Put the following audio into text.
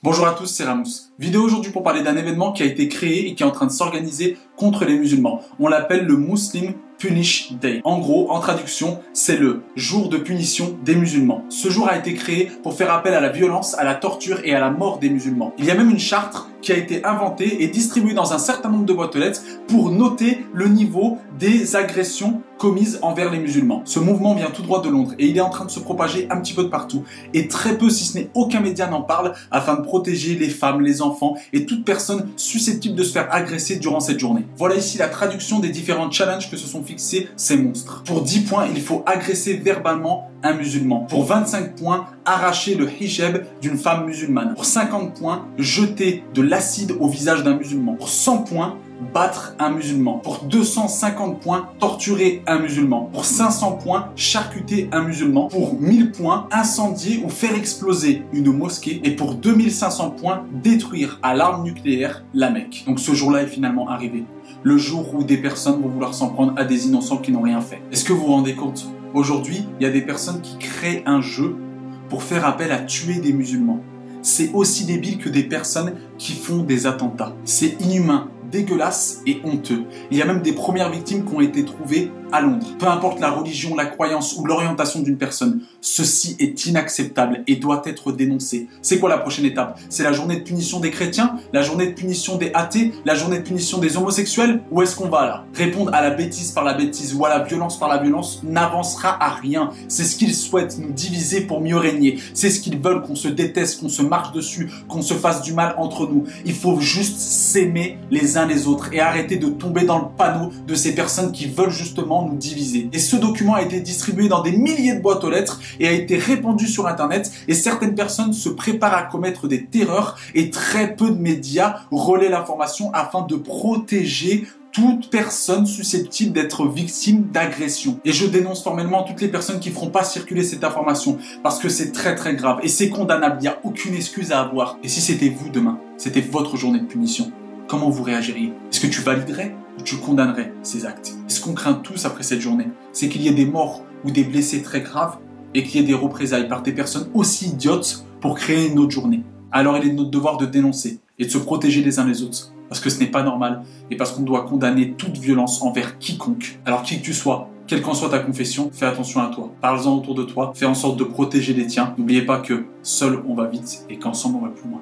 Bonjour à tous, c'est Ramous. Vidéo aujourd'hui pour parler d'un événement qui a été créé et qui est en train de s'organiser contre les musulmans. On l'appelle le Muslim Punish Day. En gros, en traduction, c'est le jour de punition des musulmans. Ce jour a été créé pour faire appel à la violence, à la torture et à la mort des musulmans. Il y a même une charte qui a été inventée et distribuée dans un certain nombre de boîtes aux lettres pour noter le niveau des agressions commises envers les musulmans. Ce mouvement vient tout droit de Londres et il est en train de se propager un petit peu de partout. Et très peu, si ce n'est aucun média n'en parle, afin de protéger les femmes, les enfants et toute personne susceptible de se faire agresser durant cette journée. Voilà ici la traduction des différents challenges que se sont fixés ces monstres. Pour 10 points, il faut agresser verbalement un musulman. Pour 25 points, arracher le hijab d'une femme musulmane. Pour 50 points, jeter de l'acide au visage d'un musulman. Pour 100 points, battre un musulman. Pour 250 points, torturer un musulman. Pour 500 points, charcuter un musulman. Pour 1000 points, incendier ou faire exploser une mosquée. Et pour 2500 points, détruire à l'arme nucléaire la Mecque. Donc ce jour-là est finalement arrivé. Le jour où des personnes vont vouloir s'en prendre à des innocents qui n'ont rien fait. Est-ce que vous vous rendez compte? Aujourd'hui, il y a des personnes qui créent un jeu pour faire appel à tuer des musulmans. C'est aussi débile que des personnes qui font des attentats. C'est inhumain, dégueulasse et honteux. Il y a même des premières victimes qui ont été trouvées à Londres. Peu importe la religion, la croyance ou l'orientation d'une personne, ceci est inacceptable et doit être dénoncé. C'est quoi la prochaine étape? C'est la journée de punition des chrétiens? La journée de punition des athées? La journée de punition des homosexuels? Où est-ce qu'on va là? Répondre à la bêtise par la bêtise ou à la violence par la violence n'avancera à rien. C'est ce qu'ils souhaitent, nous diviser pour mieux régner. C'est ce qu'ils veulent, qu'on se déteste, qu'on se marche dessus, qu'on se fasse du mal entre nous. Il faut juste s'aimer les uns les autres et arrêter de tomber dans le panneau de ces personnes qui veulent justement nous diviser. Et ce document a été distribué dans des milliers de boîtes aux lettres et a été répandu sur internet et certaines personnes se préparent à commettre des terreurs et très peu de médias relaient l'information afin de protéger toute personne susceptible d'être victime d'agression. Et je dénonce formellement toutes les personnes qui ne feront pas circuler cette information parce que c'est très très grave et c'est condamnable, il n'y a aucune excuse à avoir. Et si c'était vous demain, c'était votre journée de punition, comment vous réagiriez? Est-ce que tu validerais ou tu condamnerais ces actes? Et ce qu'on craint tous après cette journée, c'est qu'il y ait des morts ou des blessés très graves et qu'il y ait des représailles par des personnes aussi idiotes pour créer une autre journée. Alors il est de notre devoir de dénoncer et de se protéger les uns les autres. Parce que ce n'est pas normal et parce qu'on doit condamner toute violence envers quiconque. Alors qui que tu sois, quelle qu'en soit ta confession, fais attention à toi. Parle-en autour de toi, fais en sorte de protéger les tiens. N'oubliez pas que seul on va vite et qu'ensemble on va plus loin.